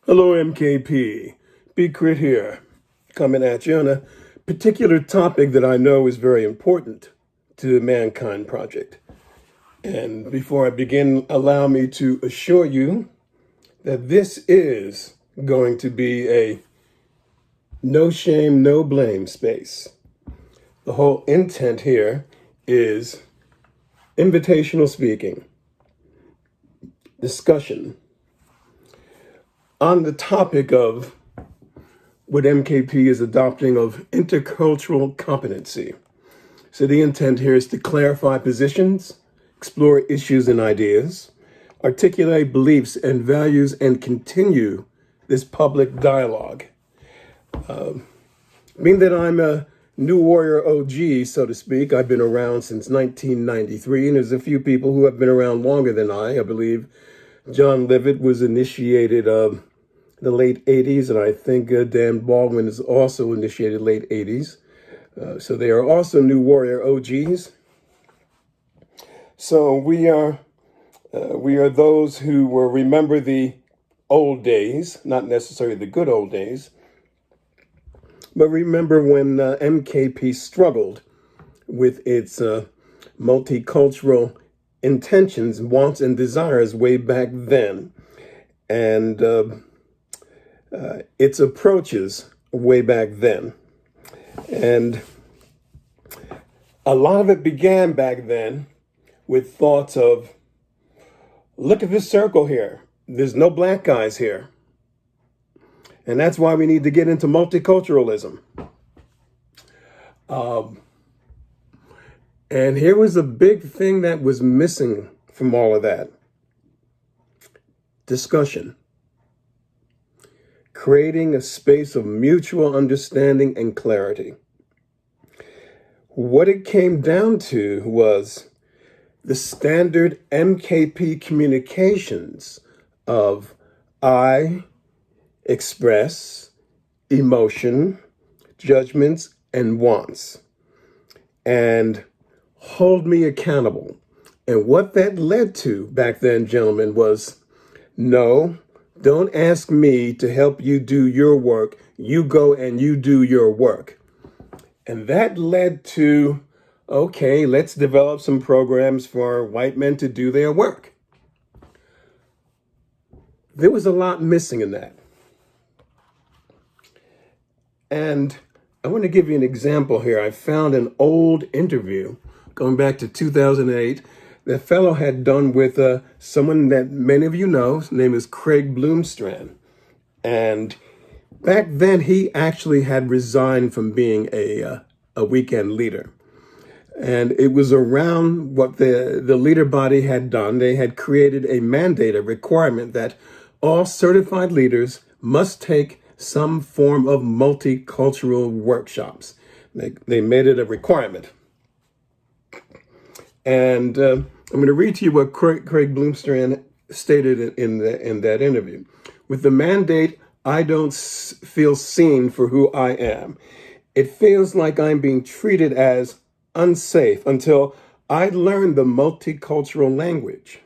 Hello, MKP. B. Crit here, coming at you on a particular topic that I know is very important to the Mankind Project. And before I begin, allow me to assure you that this is going to be a no shame, no blame space. The whole intent here is invitational speaking, discussion, on the topic of what MKP is adopting of intercultural competency. So the intent here is to clarify positions, explore issues and ideas, articulate beliefs and values, and continue this public dialogue. Being that I'm a New Warrior OG, so to speak, I've been around since 1993, and there's a few people who have been around longer than I believe John Levitt was initiated the late 80s, and I think Dan Baldwin is also initiated late 80s. So they are also New Warrior OGs. So we are those who will remember the old days, not necessarily the good old days, but remember when MKP struggled with its multicultural intentions, wants, and desires way back then, and its approaches way back then. And a lot of it began back then with thoughts of, look at this circle here. There's no black guys here. And that's why we need to get into multiculturalism. And here was a big thing that was missing from all of that. Discussion. Creating a space of mutual understanding and clarity. What it came down to was the standard MKP communications of I express emotion, judgments, and wants, and hold me accountable. And what that led to back then, gentlemen, was no, don't ask me to help you do your work. You go and you do your work. And that led to, okay, let's develop some programs for white men to do their work. There was a lot missing in that. And I want to give you an example here. I found an old interview going back to 2008. The fellow had done with someone that many of you know. His name is Craig Bloomstrand. And back then, he actually had resigned from being a weekend leader. And it was around what the leader body had done. They had created a mandate, a requirement that all certified leaders must take some form of multicultural workshops. They made it a requirement. And I'm going to read to you what Craig Bloomstrand stated in that interview. With the mandate, I don't feel seen for who I am. It feels like I'm being treated as unsafe until I learn the multicultural language.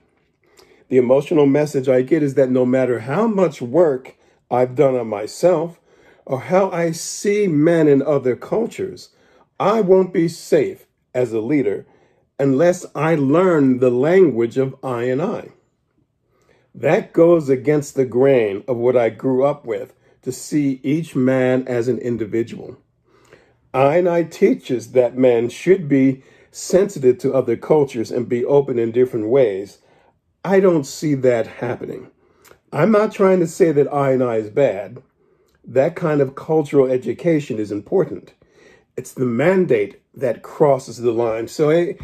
The emotional message I get is that no matter how much work I've done on myself or how I see men in other cultures, I won't be safe as a leader unless I learn the language of I and I. That goes against the grain of what I grew up with, to see each man as an individual. I and I teaches that men should be sensitive to other cultures and be open in different ways. I don't see that happening. I'm not trying to say that I and I is bad. That kind of cultural education is important. It's the mandate that crosses the line. So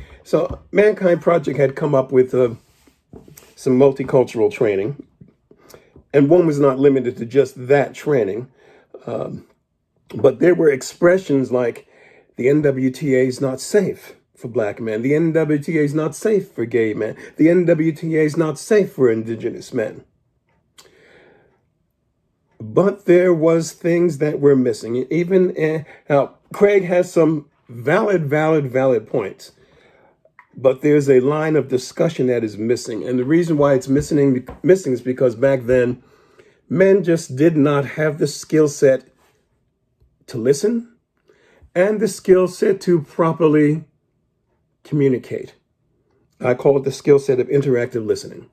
Mankind Project had come up with some multicultural training, and one was not limited to just that training, but there were expressions like the NWTA is not safe for black men, the NWTA is not safe for gay men, the NWTA is not safe for indigenous men. But there was things that were missing. Even now, Craig has some valid points, but there's a line of discussion that is missing. And the reason why it's missing is because back then Men just did not have the skill set to listen and the skill set to properly communicate. I call it the skill set of interactive listening.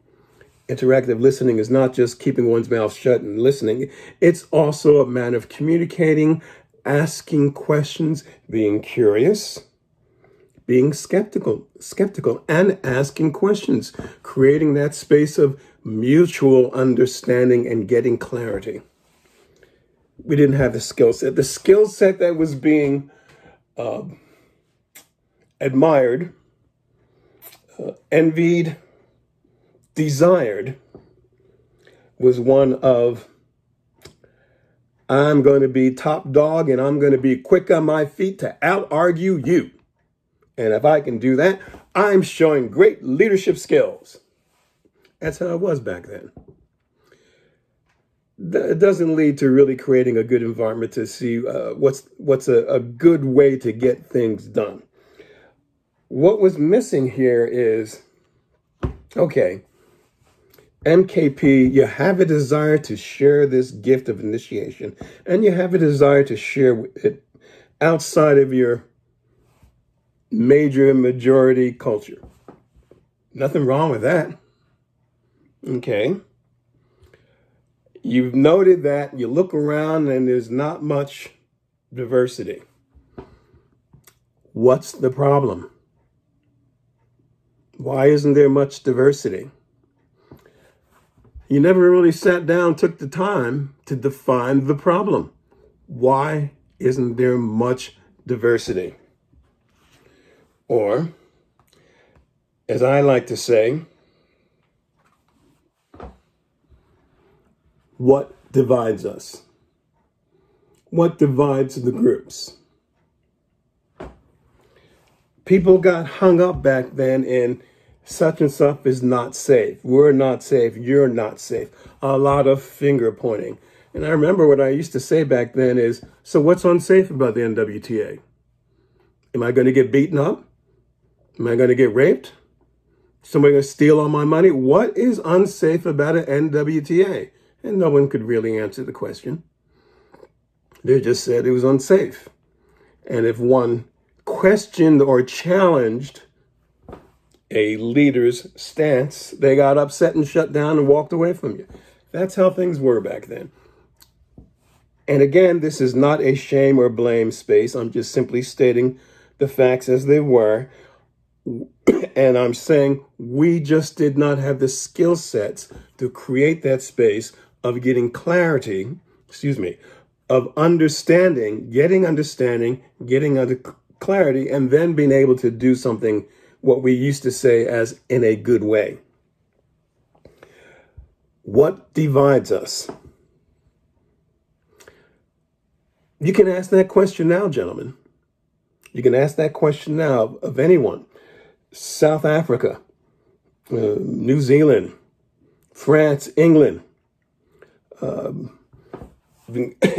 Interactive listening is not just keeping one's mouth shut and listening. It's also a matter of communicating, asking questions, being curious, being skeptical, and asking questions, creating that space of mutual understanding and getting clarity. We didn't have the skill set. The skill set that was being admired, envied, desired was one of, I'm going to be top dog and I'm going to be quick on my feet to out-argue you. And if I can do that, I'm showing great leadership skills. That's how it was back then. It doesn't lead to really creating a good environment to see what's a good way to get things done. What was missing here is, okay, MKP, you have a desire to share this gift of initiation, and you have a desire to share it outside of your major majority culture. Nothing wrong with that. Okay. You've noted that you look around and there's not much diversity. What's the problem? Why isn't there much diversity? You never really sat down, took the time to define the problem. Why isn't there much diversity? Or, as I like to say, what divides us? What divides the groups? People got hung up back then in such and such is not safe. We're not safe. You're not safe. A lot of finger pointing. And I remember what I used to say back then is, so what's unsafe about the NWTA? Am I going to get beaten up? Am I going to get raped? Somebody going to steal all my money? What is unsafe about an NWTA? And no one could really answer the question. They just said it was unsafe. And if one questioned or challenged a leader's stance, they got upset and shut down and walked away from you. That's how things were back then. And again, this is not a shame or blame space. I'm just simply stating the facts as they were. And I'm saying we just did not have the skill sets to create that space of getting clarity, of understanding, getting under clarity, and then being able to do something, what we used to say as in a good way. What divides us? You can ask that question now, gentlemen. You can ask that question now of anyone. South Africa, New Zealand, France, England.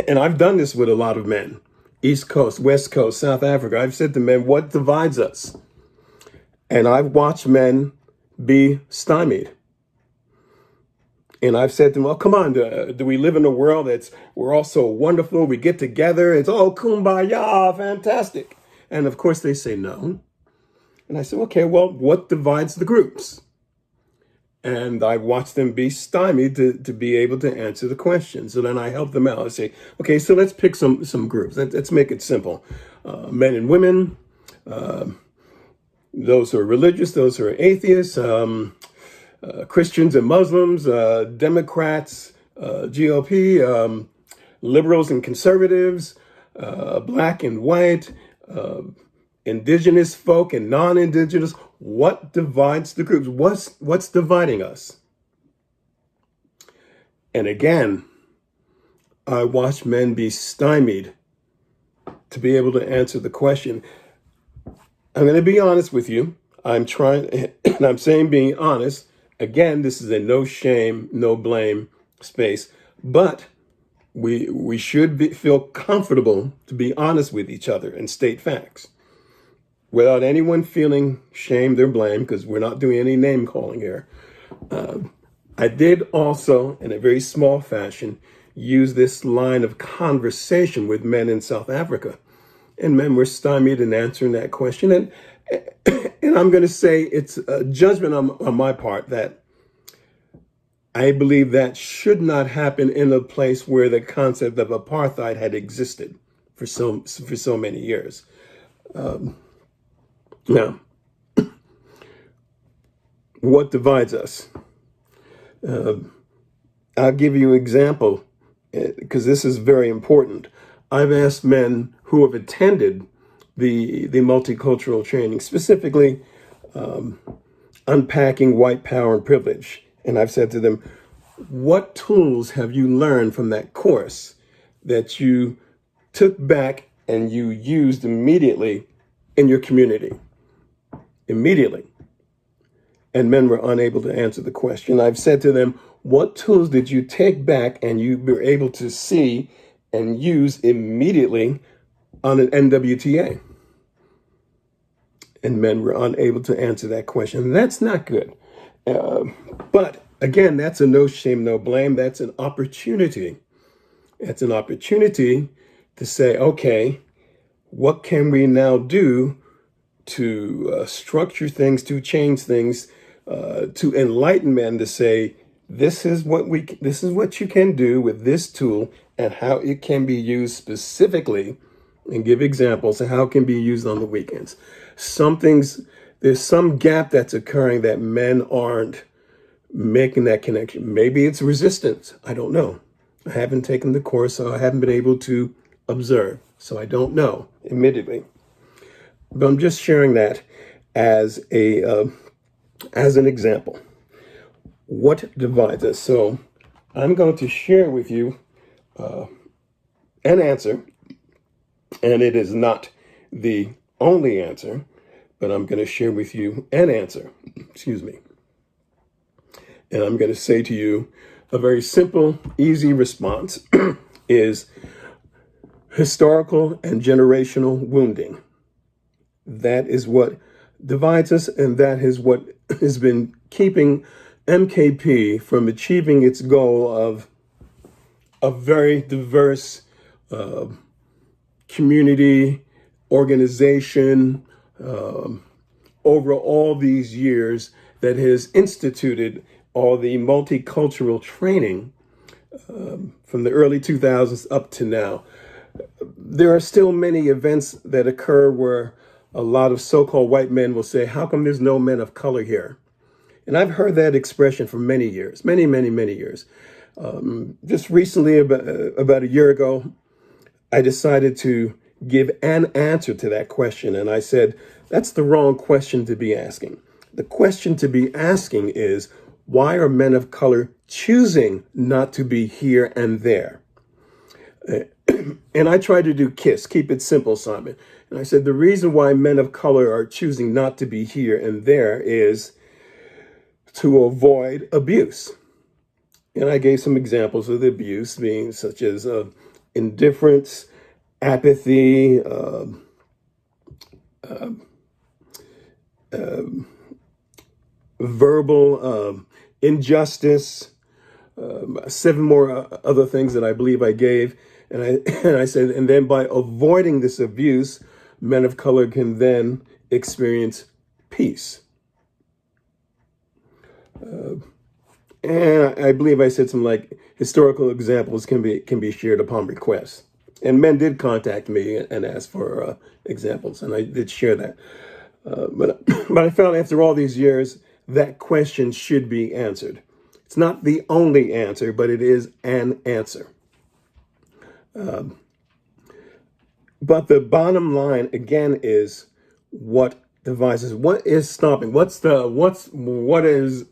And I've done this with a lot of men. East Coast, West Coast, South Africa. I've said to men, what divides us? And I've watched men be stymied. And I've said to them, well, come on, do we live in a world we're all so wonderful, we get together, it's all kumbaya, fantastic. And of course they say no. And I said, okay, well, what divides the groups? And I watched them be stymied to be able to answer the question. So then I help them out. I say, okay, so let's pick some groups. Let's make it simple. Men and women, those who are religious, those who are atheists, Christians and Muslims, Democrats, GOP, liberals and conservatives, black and white, indigenous folk and non-indigenous. What divides the groups? What's dividing us? And again, I watch men be stymied to be able to answer the question. I'm going to be honest with you. I'm trying, and I'm saying being honest. Again, this is a no shame, no blame space, but we should feel comfortable to be honest with each other and state facts without anyone feeling shamed or blame, because we're not doing any name calling here. I did also, in a very small fashion, use this line of conversation with men in South Africa. And men were stymied in answering that question. And I'm going to say it's a judgment on my part that I believe that should not happen in a place where the concept of apartheid had existed for so many years. Now, what divides us? I'll give you an example because this is very important. I've asked men who have attended the multicultural training, specifically unpacking white power and privilege. And I've said to them, what tools have you learned from that course that you took back and you used immediately in your community? Immediately. And men were unable to answer the question. I've said to them, what tools did you take back and you were able to see and use immediately on an NWTA? And men were unable to answer that question. That's not good. But again, that's a no shame, no blame. That's an opportunity. That's an opportunity to say, okay, what can we now do to structure things, to change things, to enlighten men to say, this is what you can do with this tool and how it can be used specifically, and give examples of how it can be used on the weekends. There's some gap that's occurring that men aren't making that connection. Maybe it's resistance. I don't know. I haven't taken the course, so I haven't been able to observe. So I don't know, admittedly. But I'm just sharing that as an example. What divides us? So I'm going to share with you an answer, and it is not the only answer, but I'm going to share with you an answer. Excuse me. And I'm going to say to you a very simple, easy response is historical and generational wounding. That is what divides us, and that is what has been keeping MKP from achieving its goal of a very diverse community, organization, over all these years that has instituted all the multicultural training from the early 2000s up to now. There are still many events that occur where a lot of so-called white men will say, how come there's no men of color here? And I've heard that expression for many years, many years. Just recently, about a year ago, I decided to give an answer to that question. And I said, that's the wrong question to be asking. The question to be asking is, why are men of color choosing not to be here and there? And I tried to do KISS, keep it simple, Simon. And I said, the reason why men of color are choosing not to be here and there is to avoid abuse. And I gave some examples of the abuse being such as indifference, apathy, verbal injustice, 7 more other things that I believe I gave. And I said, and then by avoiding this abuse, men of color can then experience peace. And I believe I said some like historical examples can be shared upon request. And men did contact me and ask for examples, and I did share that. But I found after all these years, that question should be answered. It's not the only answer, but it is an answer. But the bottom line again is what divides us. What is stopping? What is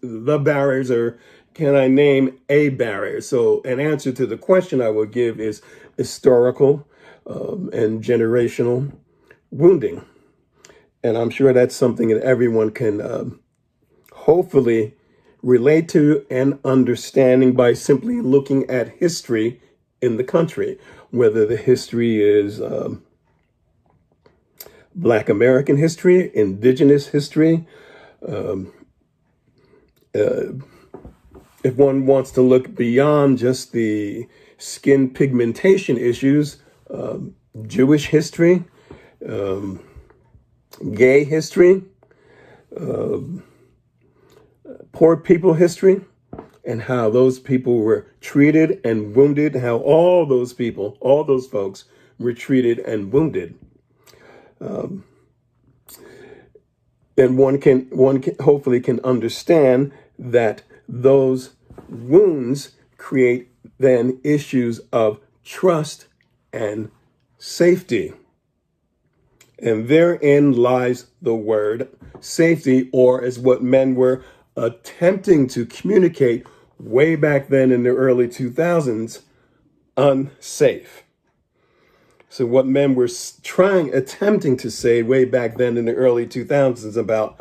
the barriers, or can I name a barrier? So an answer to the question I will give is historical and generational wounding. And I'm sure that's something that everyone can hopefully relate to and understanding by simply looking at history in the country, whether the history is Black American history, indigenous history, if one wants to look beyond just the skin pigmentation issues, Jewish history, gay history, poor people history, and how those people were treated and wounded, how all those people, all those folks were treated and wounded. Then one can hopefully can understand that those wounds create then issues of trust and safety. And therein lies the word safety, or as what men were attempting to communicate way back then in the early 2000s, unsafe. So what men were attempting to say way back then in the early 2000s about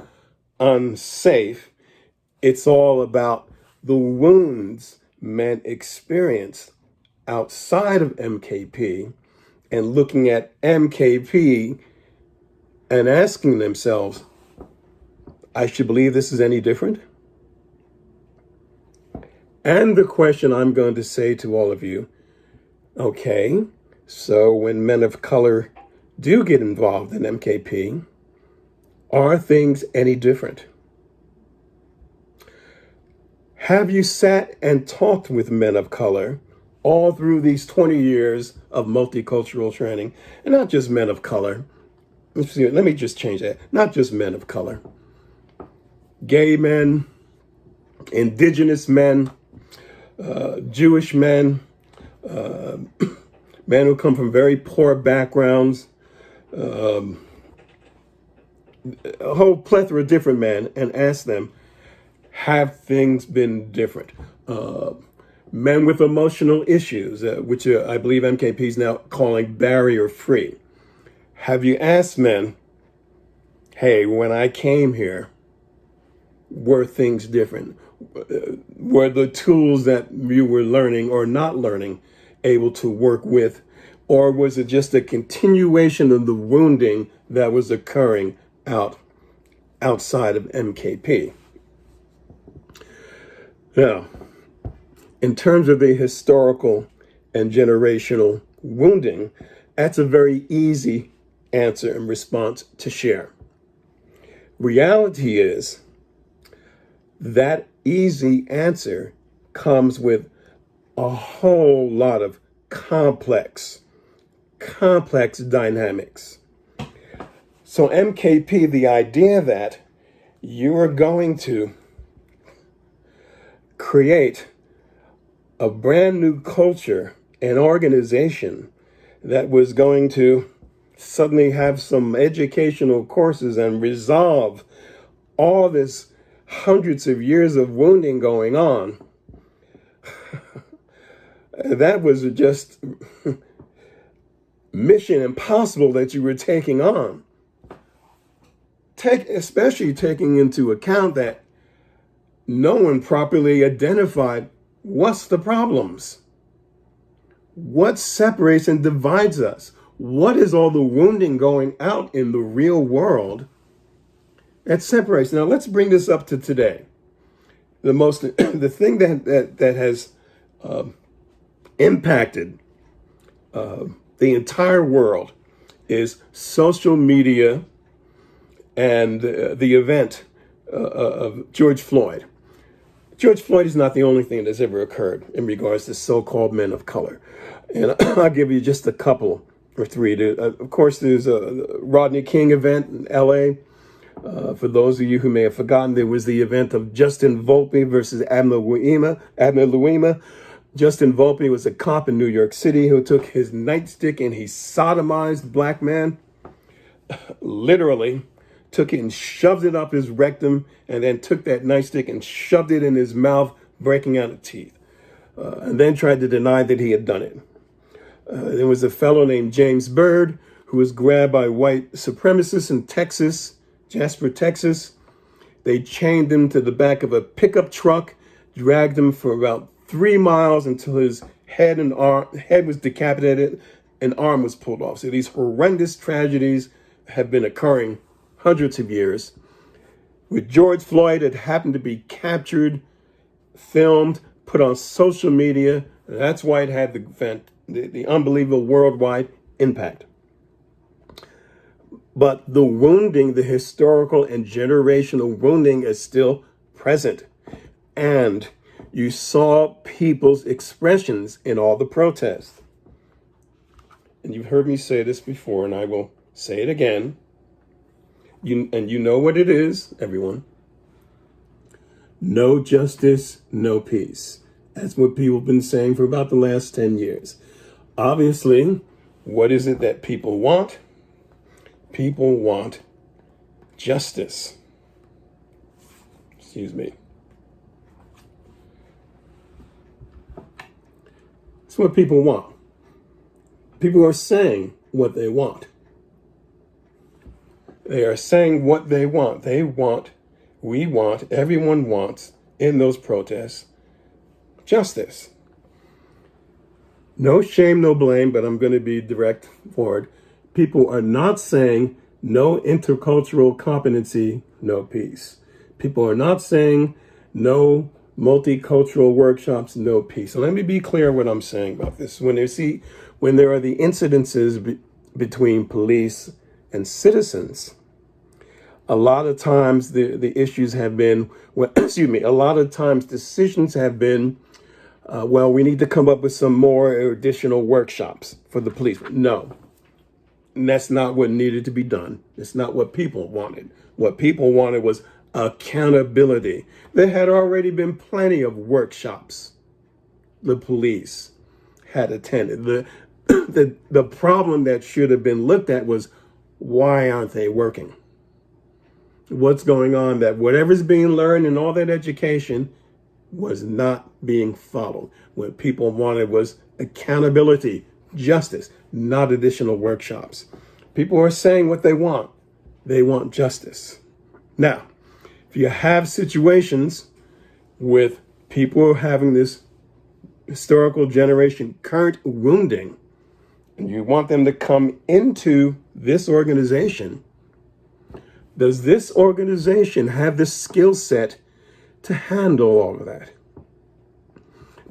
unsafe, it's all about the wounds men experienced outside of MKP, and looking at MKP and asking themselves, I should believe this is any different? And the question I'm going to say to all of you, okay, so when men of color do get involved in MKP, are things any different? Have you sat and talked with men of color all through these 20 years of multicultural training? And not just men of color. Let me just change that. Not just men of color. Gay men, indigenous men, Jewish men, men who come from very poor backgrounds, a whole plethora of different men, and ask them, have things been different? Men with emotional issues, which I believe MKP is now calling barrier free. Have you asked men, hey, when I came here, were things different? Were the tools that you were learning or not learning able to work with? Or was it just a continuation of the wounding that was occurring outside of MKP? Now, in terms of the historical and generational wounding, that's a very easy answer and response to share. Reality is that easy answer comes with a whole lot of complex dynamics. So MKP, the idea that you are going to create a brand new culture and organization that was going to suddenly have some educational courses and resolve all this hundreds of years of wounding going on. That was just mission impossible that you were taking on. Especially taking into account that no one properly identified what's the problems. What separates and divides us? What is all the wounding going out in the real world that separates? Now let's bring this up to today. The thing that has impacted the entire world is social media and the event of George Floyd. George Floyd is not the only thing that's ever occurred in regards to so-called men of color. And I'll give you just a couple or three. Of course, there's a Rodney King event in LA. For those of you who may have forgotten, there was the event of Justin Volpe versus Abner Louima. Justin Volpe was a cop in New York City who took his nightstick and he sodomized black man. Literally took it and shoved it up his rectum, and then took that nightstick and shoved it in his mouth, breaking out the teeth, and then tried to deny that he had done it. There was a fellow named James Byrd who was grabbed by white supremacists in Texas, Jasper, Texas. They chained him to the back of a pickup truck, dragged him for about 3 miles until his head was decapitated and arm was pulled off. So these horrendous tragedies have been occurring hundreds of years. With George Floyd, it happened to be captured filmed, put on social media. That's why it had the unbelievable worldwide impact. But the wounding, the historical and generational wounding is still present. And you saw people's expressions in all the protests. And you've heard me say this before, and I will say it again. You know what it is, everyone. No justice, no peace. That's what people have been saying for about the last 10 years. Obviously, what is it that people want? People want justice. Excuse me. That's what people want. People are saying what they want. They are saying what they want. Everyone wants in those protests justice. No shame, no blame, but I'm going to be direct forward. People are not saying no intercultural competency, no peace. People are not saying no multicultural workshops, no peace. So let me be clear what I'm saying about this. When there are the incidences between police and citizens, a lot of times the issues have been, a lot of times decisions have been, we need to come up with some more additional workshops for the police. No, that's not what needed to be done. It's not what people wanted. What people wanted was accountability. There had already been plenty of workshops the police had attended. The problem that should have been looked at was, why aren't they working? What's going on that whatever's being learned in all that education was not being followed. What people wanted was accountability, justice, not additional workshops. People are saying what they want. They want justice. Now, if you have situations with people having this historical generation current wounding, and you want them to come into this organization, does this organization have the skill set to handle all of that?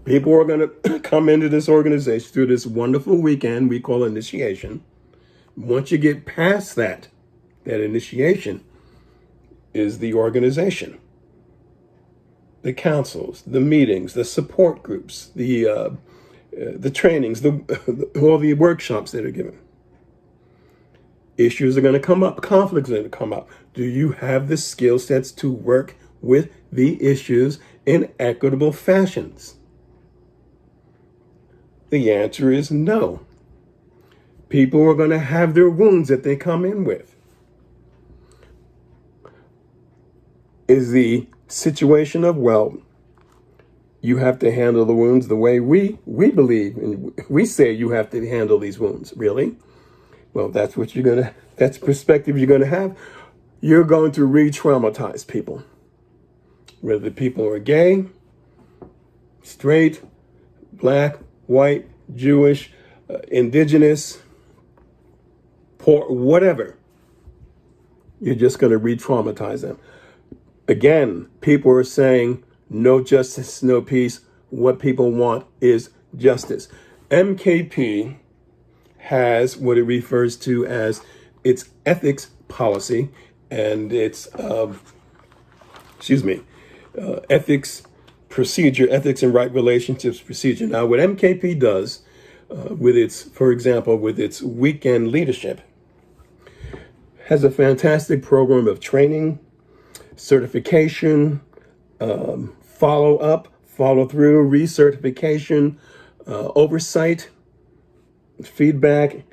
People are going to come into this organization through this wonderful weekend we call initiation. Once you get past that initiation is the organization, the councils, the meetings, the support groups, the trainings, all the workshops that are given. Issues are going to come up. Conflicts are going to come up. Do you have the skill sets to work with the issues in equitable fashions? The answer is no. People are going to have their wounds that they come in with. Is the situation of, you have to handle the wounds the way we believe, and we say you have to handle these wounds. Really? Well, that's perspective you're going to have. You're going to re-traumatize people. Whether people are gay, straight, black, white, Jewish, indigenous, poor, whatever. You're just going to re-traumatize them. Again, people are saying no justice, no peace. What people want is justice. MKP has what it refers to as its ethics policy and its ethics procedure, ethics and right relationships procedure. Now, what MKP does with its weekend leadership, has a fantastic program of training, certification, follow-up, follow-through, recertification, oversight, feedback,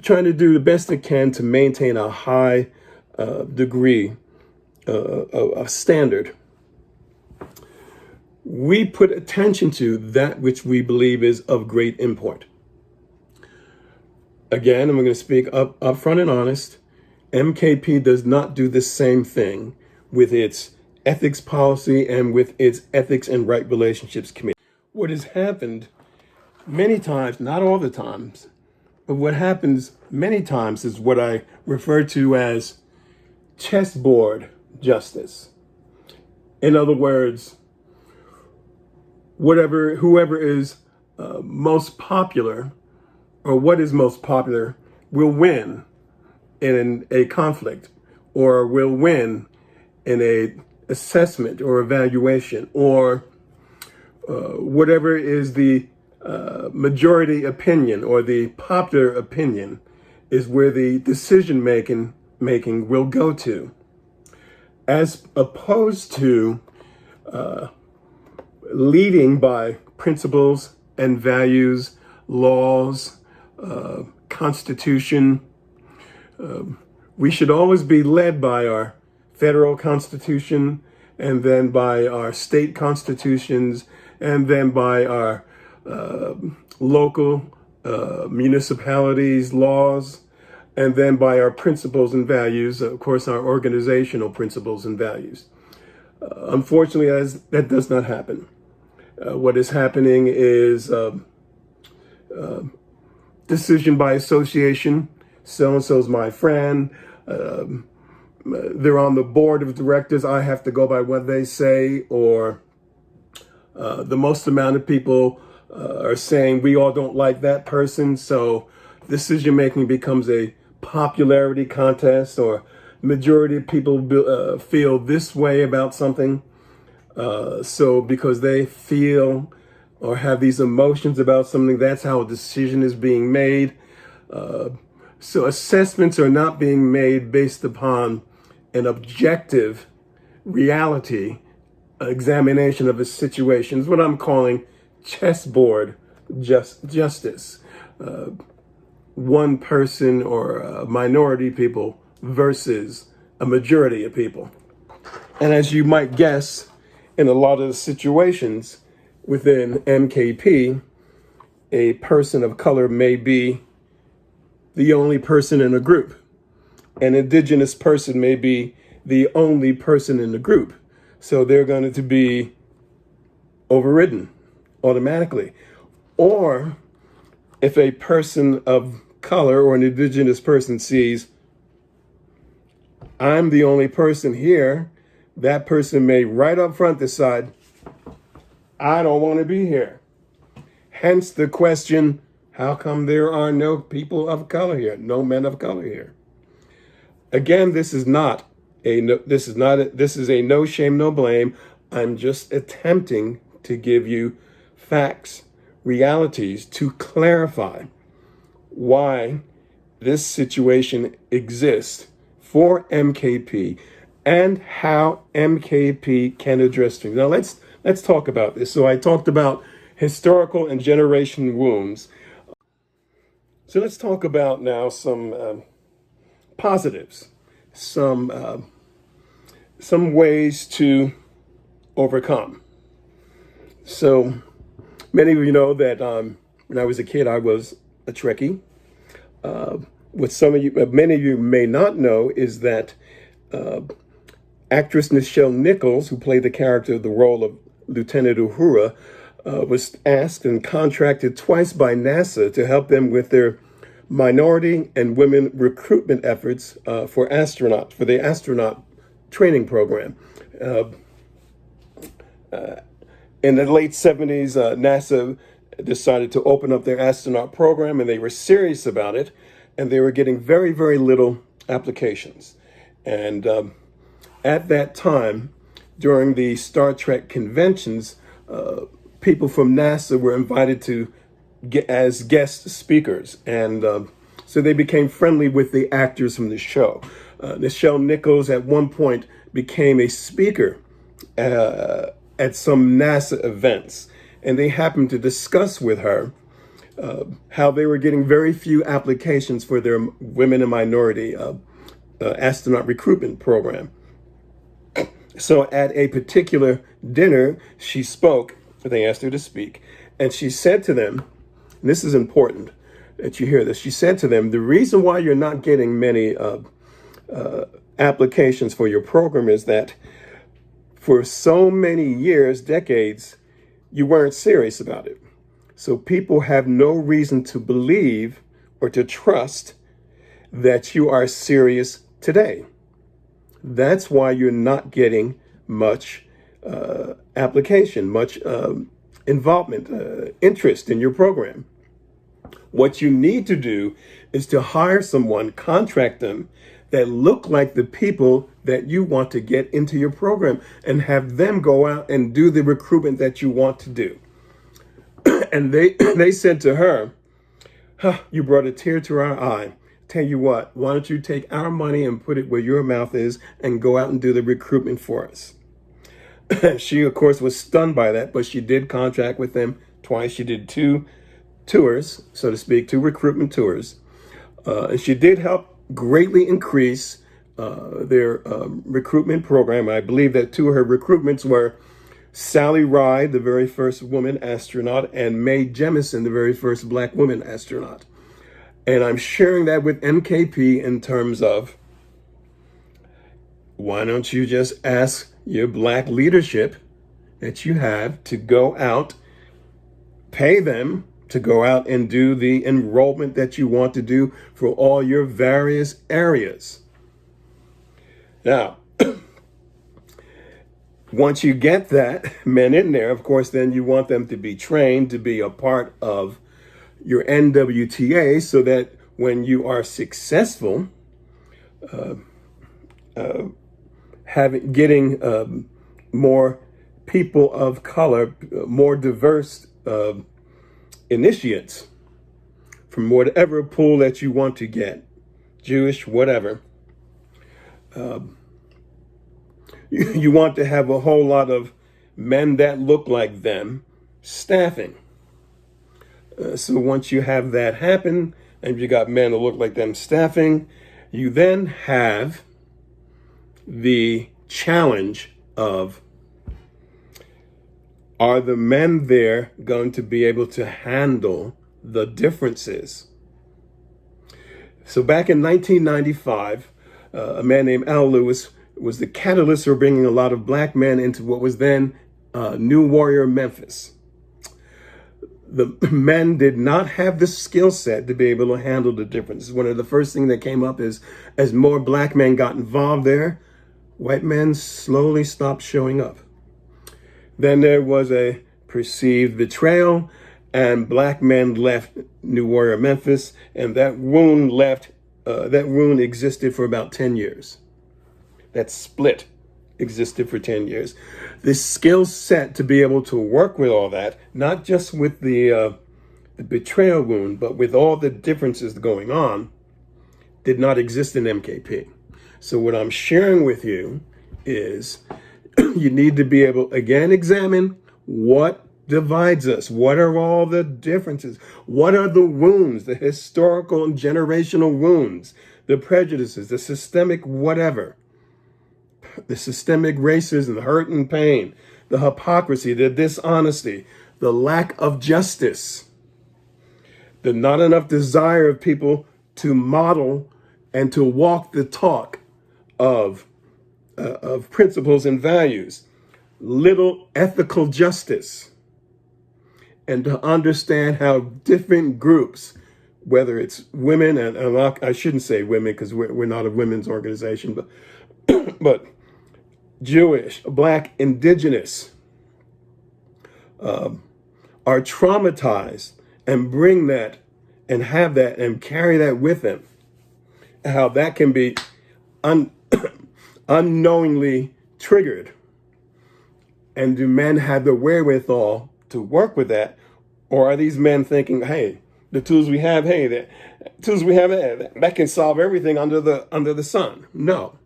trying to do the best it can to maintain a high degree, a standard. We put attention to that which we believe is of great import. Again, I'm going to speak upfront and honest. MKP does not do the same thing with its ethics policy and with its ethics and right relationships committee. What has happened many times, not all the times, but what happens many times is what I refer to as chessboard justice. In other words, whoever is most popular, or what is most popular, will win in a conflict, or will win in a assessment or evaluation, or whatever is the majority opinion or the popular opinion is where the decision making will go to, as opposed to leading by principles and values, laws, constitution. We should always be led by our federal constitution, and then by our state constitutions, and then by our local municipalities, laws, and then by our principles and values, of course, our organizational principles and values. Unfortunately, that does not happen. What is happening is decision by association. So-and-so's my friend. They're on the board of directors. I have to go by what they say. Or the most amount of people are saying we all don't like that person. So decision making becomes a popularity contest, or majority of people feel this way about something. So because they feel or have these emotions about something, that's how a decision is being made. So assessments are not being made based upon an objective reality examination of a situation. It's what I'm calling chessboard justice. One person or a minority of people versus a majority of people. And as you might guess, in a lot of the situations within MKP, a person of color may be the only person in a group. An indigenous person may be the only person in the group. So they're going to be overridden automatically. Or if a person of color or an indigenous person sees, I'm the only person here, that person may right up front decide, I don't want to be here. Hence the question, how come there are no people of color here, no men of color here? Again, this is a no shame, no blame. I'm just attempting to give you facts, realities to clarify why this situation exists for MKP and how MKP can address things. Now let's talk about this. So I talked about historical and generation wounds. So let's talk about now some positives, some ways to overcome. So many of you know that when I was a kid, I was a Trekkie. What many of you may not know is that actress Nichelle Nichols, who played the role of Lieutenant Uhura, was asked and contracted twice by NASA to help them with their minority and women recruitment efforts for the astronaut training program. In the late 70s, NASA decided to open up their astronaut program, and they were serious about it, and they were getting very, very little applications. And at that time, during the Star Trek conventions, people from NASA were invited to get as guest speakers. And so they became friendly with the actors from the show. Nichelle Nichols at one point became a speaker at some NASA events. And they happened to discuss with her how they were getting very few applications for their women and minority astronaut recruitment program. So at a particular dinner, she spoke. They asked her to speak. And she said to them, and this is important that you hear this, she said to them, the reason why you're not getting many applications for your program is that for so many years, decades, you weren't serious about it. So people have no reason to believe or to trust that you are serious today. That's why you're not getting much application, much involvement, interest in your program. What you need to do is to hire someone, contract them, that look like the people that you want to get into your program, and have them go out and do the recruitment that you want to do. And they said to her, huh, you brought a tear to our eye. Tell you what, why don't you take our money and put it where your mouth is and go out and do the recruitment for us? She, of course, was stunned by that, but she did contract with them twice. She did 2 tours, so to speak, 2 recruitment tours. And she did help greatly increase their recruitment program. I believe that 2 of her recruitments were Sally Ride, the very first woman astronaut, and Mae Jemison, the very first black woman astronaut. And I'm sharing that with MKP in terms of, why don't you just ask your black leadership that you have to go out, pay them to go out and do the enrollment that you want to do for all your various areas. Now, once you get that men in there, of course, then you want them to be trained to be a part of your NWTA, so that when you are successful, getting more people of color, more diverse initiates from whatever pool that you want to get, Jewish, whatever. You want to have a whole lot of men that look like them staffing. So once you have that happen, and you got men that look like them staffing, you then have the challenge of, are the men there going to be able to handle the differences? So back in 1995, a man named Al Lewis was the catalyst for bringing a lot of black men into what was then New Warrior Memphis. The men did not have the skill set to be able to handle the differences. One of the first things that came up is, as more black men got involved there, white men slowly stopped showing up. Then there was a perceived betrayal, and black men left New Warrior Memphis, and that wound existed for about 10 years. That split existed for 10 years. The skill set to be able to work with all that, not just with the betrayal wound, but with all the differences going on, did not exist in MKP. So what I'm sharing with you is you need to be able, again, examine what divides us. What are all the differences? What are the wounds, the historical and generational wounds, the prejudices, the systemic whatever, the systemic racism, the hurt and pain, the hypocrisy, the dishonesty, the lack of justice, the not enough desire of people to model and to walk the talk of principles and values, little ethical justice, and to understand how different groups, whether it's women, and I shouldn't say women because we're not a women's organization, but Jewish, black, indigenous, are traumatized, and bring that and have that and carry that with them. How that can be unknowingly triggered. And do men have the wherewithal to work with that? Or are these men thinking, hey, the tools we have, that can solve everything under the sun? No.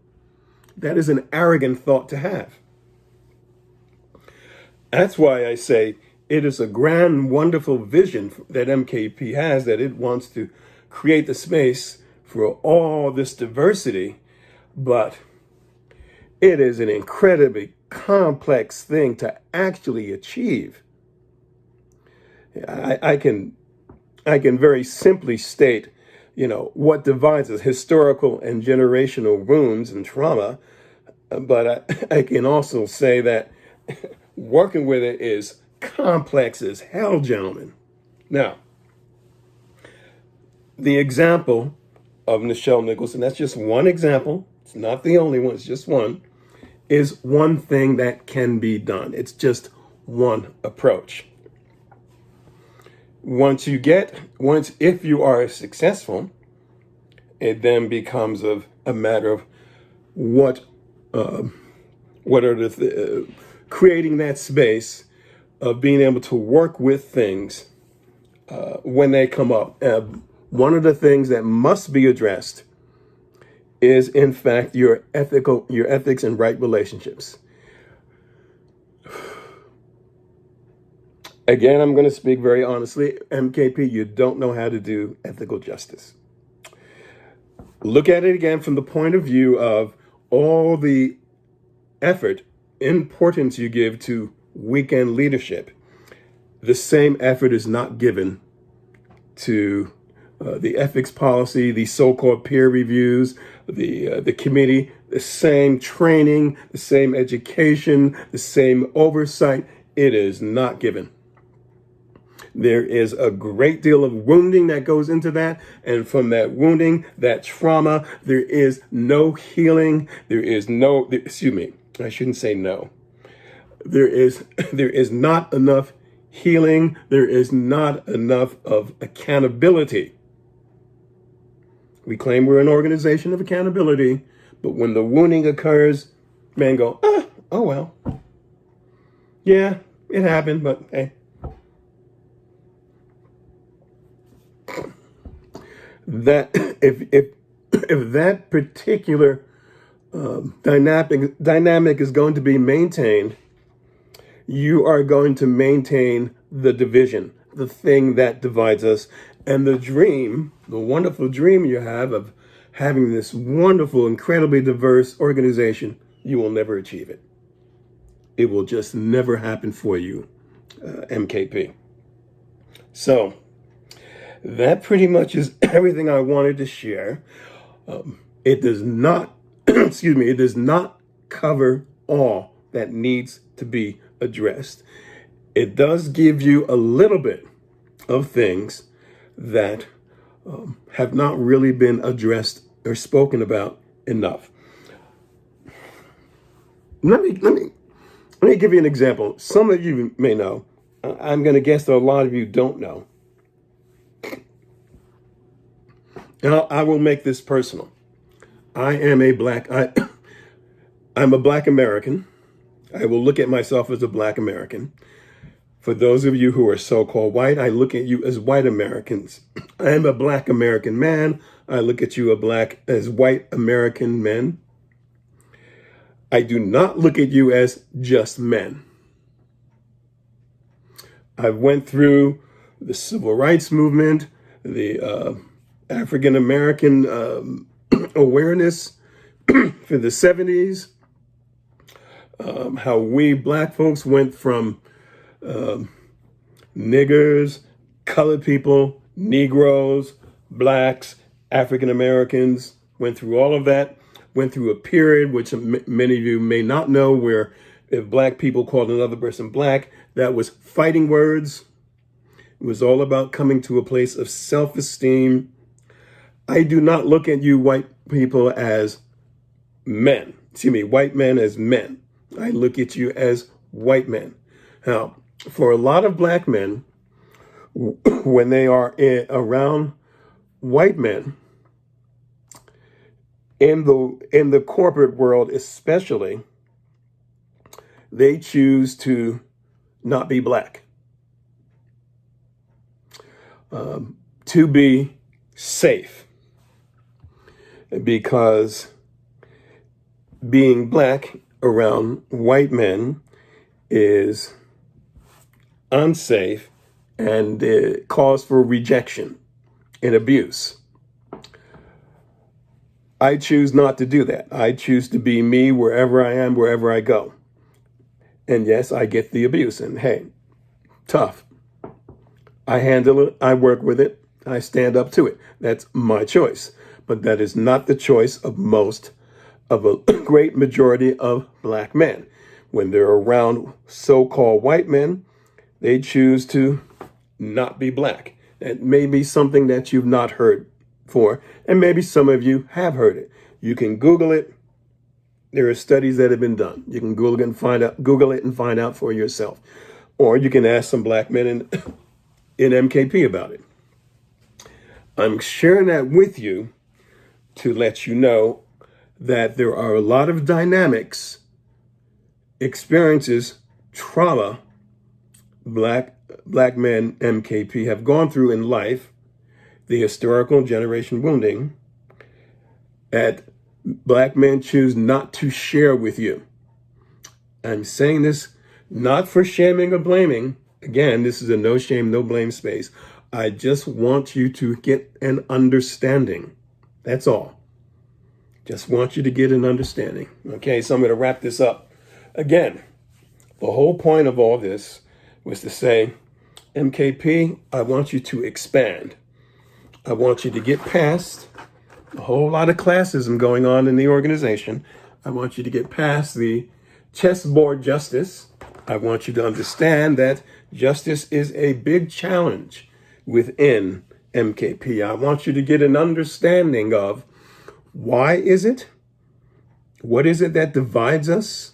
That is an arrogant thought to have. That's why I say it is a grand, wonderful vision that MKP has, that it wants to create the space for all this diversity, but it is an incredibly complex thing to actually achieve. I can very simply state, what divides us, historical and generational wounds and trauma, but I can also say that working with it is complex as hell, gentlemen. Now, the example of Nichelle Nicholson, that's just one example. It's not the only one, it's just one, is one thing that can be done. It's just one approach. if you are successful, it then becomes a matter of what are creating that space of being able to work with things when they come up. One of the things that must be addressed is, in fact, your ethics and right relationships. Again, I'm going to speak very honestly. MKP, you don't know how to do ethical justice. Look at it again from the point of view of all the effort, importance you give to weekend leadership. The same effort is not given to the ethics policy, the so-called peer reviews, the committee, the same training, the same education, the same oversight. It is not given. There is a great deal of wounding that goes into that. And from that wounding, that trauma, there is no healing. Excuse me, I shouldn't say no. There is not enough healing. There is not enough of accountability. We claim we're an organization of accountability, but when the wounding occurs, men go, oh well. Yeah, it happened, but hey. That if that particular dynamic is going to be maintained, you are going to maintain the division, the thing that divides us, and the wonderful dream you have of having this wonderful, incredibly diverse organization. You will never achieve it. It will just never happen for you, MKP. So that pretty much is everything I wanted to share. It does not, it does not cover all that needs to be addressed. It does give you a little bit of things that have not really been addressed or spoken about enough. Let me give you an example. Some of you may know. I'm going to guess that a lot of you don't know. And I will make this personal. I'm a black American. I will look at myself as a black American. For those of you who are so-called white, I look at you as white Americans. I am a black American man. I look at you as white American men. I do not look at you as just men. I went through the civil rights movement, the African American awareness for the 70s, how we black folks went from niggers, colored people, Negroes, blacks, African Americans, went through all of that, went through a period which many of you may not know, where if black people called another person black, that was fighting words. It was all about coming to a place of self-esteem. I do not look at you white people as men. White men as men. I look at you as white men. Now, for a lot of black men, when they are around white men, in the corporate world especially, they choose to not be black, to be safe, because being black around white men is unsafe and cause for rejection and abuse. I choose not to do that. I choose to be me wherever I am, wherever I go. And yes, I get the abuse, and hey, tough. I handle it, I work with it, I stand up to it. That's my choice. But that is not the choice of a great majority of black men. When they're around so-called white men, they choose to not be black. That may be something that you've not heard before, and maybe some of you have heard it. You can Google it. There are studies that have been done. You can Google it and find out for yourself. Or you can ask some black men, and in MKP about it. I'm sharing that with you to let you know that there are a lot of dynamics, experiences, trauma, black men MKP have gone through in life, the historical generation wounding, that black men choose not to share with you. I'm saying this not for shaming or blaming. Again, this is a no shame, no blame space. I just want you to get an understanding. That's all. Just want you to get an understanding. Okay, so I'm going to wrap this up. Again, the whole point of all this was to say, MKP, I want you to expand. I want you to get past a whole lot of classism going on in the organization. I want you to get past the chessboard justice. I want you to understand that justice is a big challenge within MKP. I want you to get an understanding of why is it? What is it that divides us?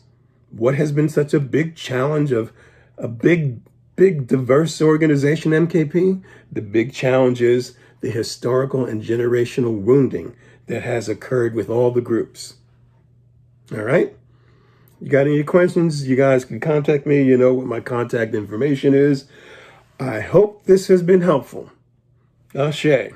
What has been such a big challenge of a big, diverse organization, MKP? The big challenge is the historical and generational wounding that has occurred with all the groups. All right? You got any questions? You guys can contact me. You know what my contact information is. I hope this has been helpful. Ashe.